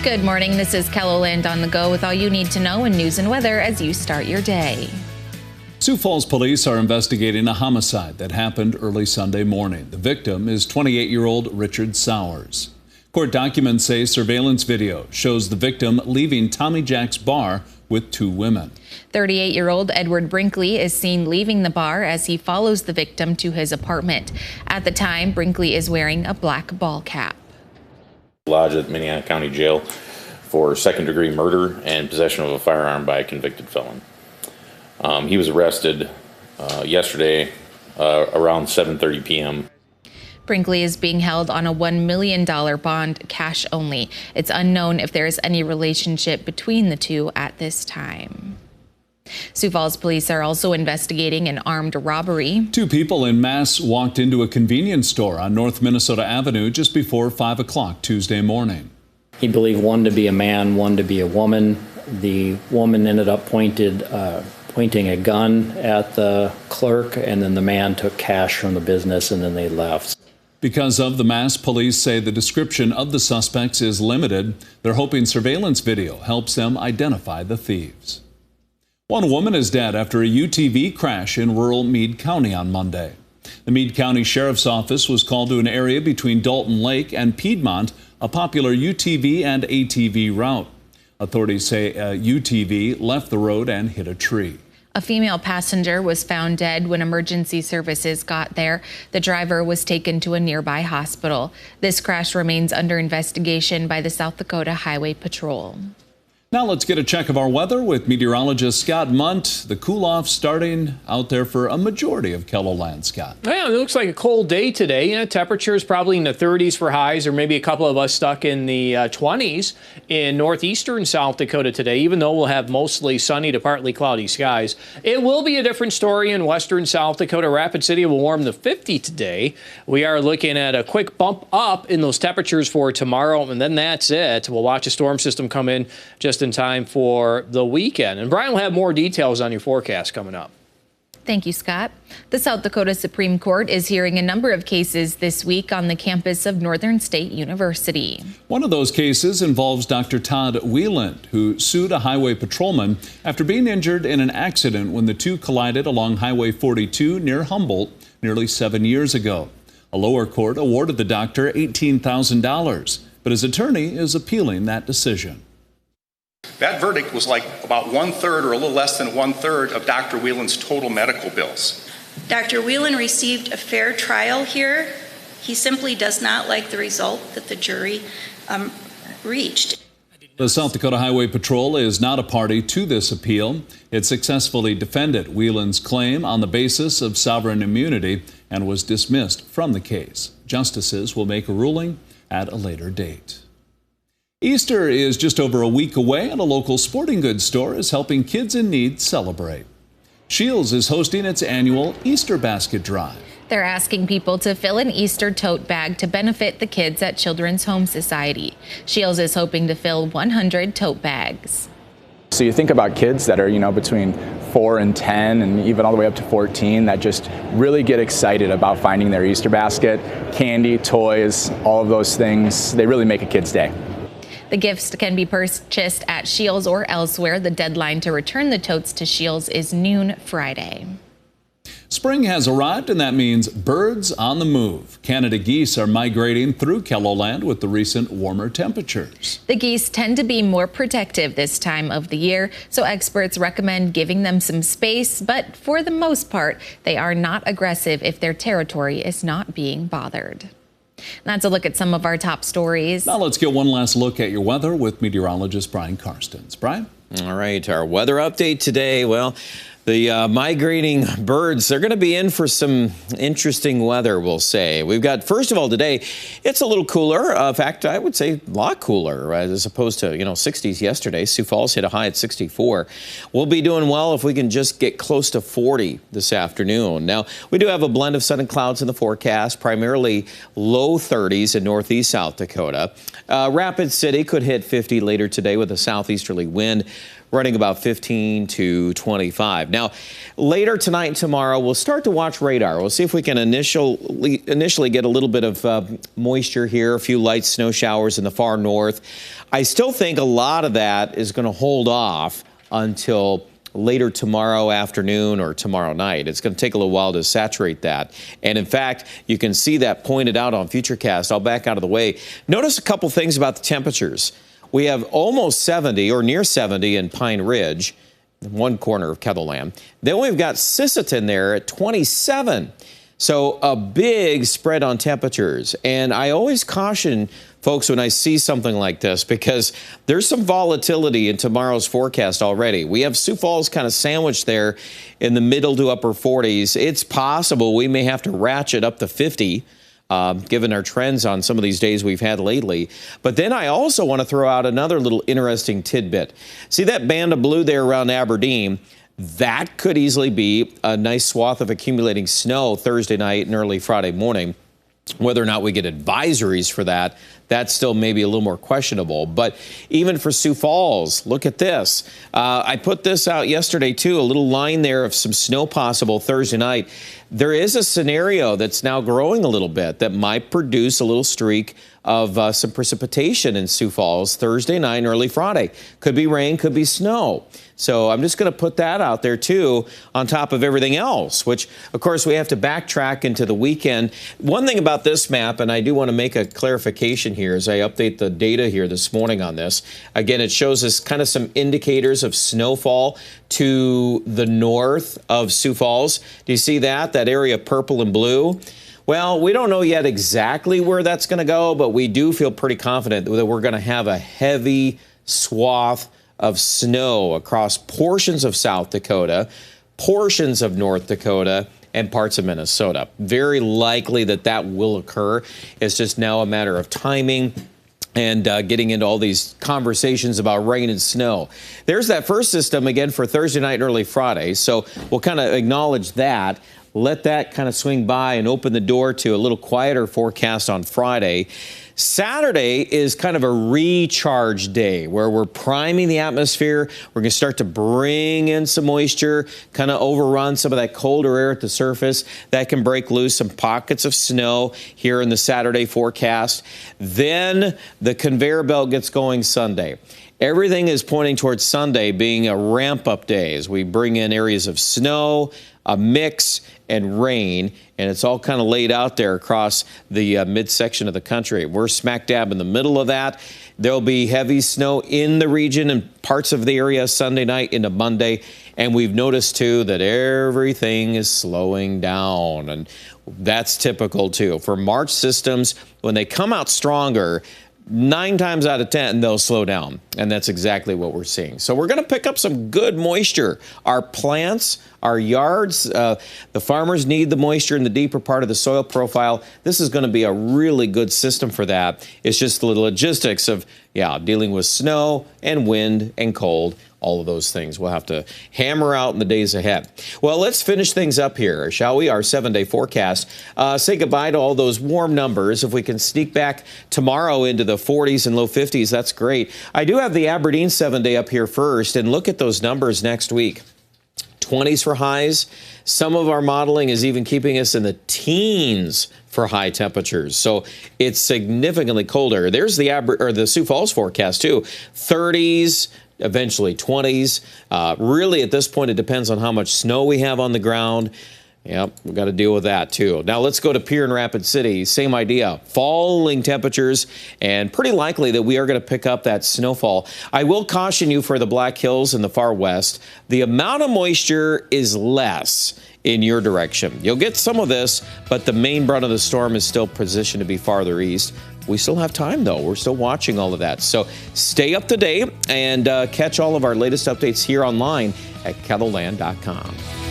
Good morning. This is KELOLAND on the go with all you need to know in news and weather as you start your day. Sioux Falls police are investigating a homicide that happened early Sunday morning. The victim is 28-year-old Richard Sowers. Court documents say surveillance video shows the victim leaving Tommy Jack's bar with two women. 38-year-old Edward Brinkley is seen leaving the bar as he follows the victim to his apartment. At the time, Brinkley is wearing a black ball cap. Lodged at Minnehaha County Jail for second-degree murder and possession of a firearm by a convicted felon. He was arrested yesterday around 7:30 p.m. Brinkley is being held on a $1 million bond, cash only. It's unknown if there is any relationship between the two at this time. Sioux Falls police are also investigating an armed robbery. Two people in Mass walked into a convenience store on North Minnesota Avenue just before 5 o'clock Tuesday morning. He believed one to be a man, one to be a woman. The woman ended up pointing a gun at the clerk, and then the man took cash from the business, and then they left. Because of the Mass, police say the description of the suspects is limited. They're hoping surveillance video helps them identify the thieves. One woman is dead after a UTV crash in rural Meade County on Monday. The Meade County Sheriff's Office was called to an area between Dalton Lake and Piedmont, a popular UTV and ATV route. Authorities say a UTV left the road and hit a tree. A female passenger was found dead when emergency services got there. The driver was taken to a nearby hospital. This crash remains under investigation by the South Dakota Highway Patrol. Now let's get a check of our weather with meteorologist Scott Munt. The cool-off starting out there for a majority of KELOLAND, Scott. Yeah, it looks like a cold day today. Temperatures probably in the 30s for highs, or maybe a couple of us stuck in the 20s in northeastern South Dakota today, even though we'll have mostly sunny to partly cloudy skies. It will be a different story in western South Dakota. Rapid City will warm to 50 today. We are looking at a quick bump up in those temperatures for tomorrow, and then that's it. We'll watch a storm system come in just in time for the weekend. And Brian will have more details on your forecast coming up. Thank you, Scott. The South Dakota Supreme Court is hearing a number of cases this week on the campus of Northern State University. One of those cases involves Dr. Todd Wieland, who sued a highway patrolman after being injured in an accident when the two collided along Highway 42 near Humboldt nearly 7 years ago. A lower court awarded the doctor $18,000, but his attorney is appealing that decision. That verdict was like about 1/3 or a little less than 1/3 of Dr. Wieland's total medical bills. Dr. Wieland received a fair trial here. He simply does not like the result that the jury reached. The South Dakota Highway Patrol is not a party to this appeal. It successfully defended Wieland's claim on the basis of sovereign immunity and was dismissed from the case. Justices will make a ruling at a later date. Easter is just over a week away, and a local sporting goods store is helping kids in need celebrate. Shields is hosting its annual Easter basket drive. They're asking people to fill an Easter tote bag to benefit the kids at Children's Home Society. Shields is hoping to fill 100 tote bags. So you think about kids that are, between 4 and 10 and even all the way up to 14 that just really get excited about finding their Easter basket. Candy, toys, all of those things, they really make a kid's day. The gifts can be purchased at Shields or elsewhere. The deadline to return the totes to Shields is noon Friday. Spring has arrived, and that means birds on the move. Canada geese are migrating through KELOLAND with the recent warmer temperatures. The geese tend to be more protective this time of the year, so experts recommend giving them some space, but for the most part, they are not aggressive if their territory is not being bothered. That's a look at some of our top stories. Now let's get one last look at your weather with meteorologist Brian Karstens. Brian? All right, our weather update today. Well, the migrating birds, they're going to be in for some interesting weather, we'll say. We've got, first of all, today, it's a little cooler. In fact, I would say a lot cooler as opposed to, 60s yesterday. Sioux Falls hit a high at 64. We'll be doing well if we can just get close to 40 this afternoon. Now, we do have a blend of sun and clouds in the forecast, primarily low 30s in northeast South Dakota. Rapid City could hit 50 later today with a southeasterly wind. running about 15 to 25. Now, later tonight and tomorrow, we'll start to watch radar. We'll see if we can initially get a little bit of moisture here, a few light snow showers in the far north. I still think a lot of that is going to hold off until later tomorrow afternoon or tomorrow night. It's going to take a little while to saturate that. And in fact, you can see that pointed out on Futurecast. I'll back out of the way. Notice a couple things about the temperatures. We have almost 70 or near 70 in Pine Ridge, one corner of Kettleland. Then we've got Sisseton there at 27. So a big spread on temperatures. And I always caution folks when I see something like this because there's some volatility in tomorrow's forecast already. We have Sioux Falls kind of sandwiched there in the middle to upper 40s. It's possible we may have to ratchet up to 50. Given our trends on some of these days we've had lately. But then I also want to throw out another little interesting tidbit. See that band of blue there around Aberdeen? That could easily be a nice swath of accumulating snow Thursday night and early Friday morning. Whether or not we get advisories for that, that's still maybe a little more questionable. But even for Sioux Falls, look at this. I put this out yesterday, too, a little line there of some snow possible Thursday night. There is a scenario that's now growing a little bit that might produce a little streak of some precipitation in Sioux Falls Thursday night and early Friday. Could be rain, could be snow. So I'm just going to put that out there, too, on top of everything else, which, of course, we have to backtrack into the weekend. One thing about this map, and I do want to make a clarification here as I update the data here this morning on this. Again, it shows us kind of some indicators of snowfall to the north of Sioux Falls. Do you see that? That area purple and blue? Well, we don't know yet exactly where that's going to go, but we do feel pretty confident that we're going to have a heavy swath of snow across portions of South Dakota, portions of North Dakota, and parts of Minnesota. Very likely that that will occur. It's just now a matter of timing and getting into all these conversations about rain and snow. There's that first system again for Thursday night and early Friday. So we'll kind of acknowledge that. Let that kind of swing by and open the door to a little quieter forecast on Friday. Saturday is kind of a recharge day where we're priming the atmosphere. We're going to start to bring in some moisture, kind of overrun some of that colder air at the surface. That can break loose some pockets of snow here in the Saturday forecast. Then the conveyor belt gets going Sunday. Everything is pointing towards Sunday being a ramp-up day as we bring in areas of snow, a mix, and rain, and it's all kind of laid out there across the midsection of the country. We're smack dab in the middle of that. There'll be heavy snow in the region and parts of the area Sunday night into Monday, and we've noticed, too, that everything is slowing down, and that's typical, too. For March systems, when they come out stronger, 9 times out of 10, they'll slow down, and that's exactly what we're seeing. So we're going to pick up some good moisture. Our plants, our yards, the farmers need the moisture in the deeper part of the soil profile. This is going to be a really good system for that. It's just the logistics of, dealing with snow and wind and cold. All of those things we'll have to hammer out in the days ahead. Well, let's finish things up here, shall we? Our 7-day forecast. Say goodbye to all those warm numbers. If we can sneak back tomorrow into the 40s and low 50s, that's great. I do have the Aberdeen 7-day up here first, and look at those numbers next week. 20s for highs. Some of our modeling is even keeping us in the teens for high temperatures. So it's significantly colder. There's the Sioux Falls forecast too. 30s, eventually 20s. Really, at this point, it depends on how much snow we have on the ground. Yep, we've got to deal with that, too. Now, let's go to Pierre and Rapid City. Same idea. Falling temperatures, and pretty likely that we are going to pick up that snowfall. I will caution you for the Black Hills in the far west. The amount of moisture is less in your direction. You'll get some of this, but the main brunt of the storm is still positioned to be farther east. We still have time, though. We're still watching all of that. So stay up to date and catch all of our latest updates here online at kettleland.com.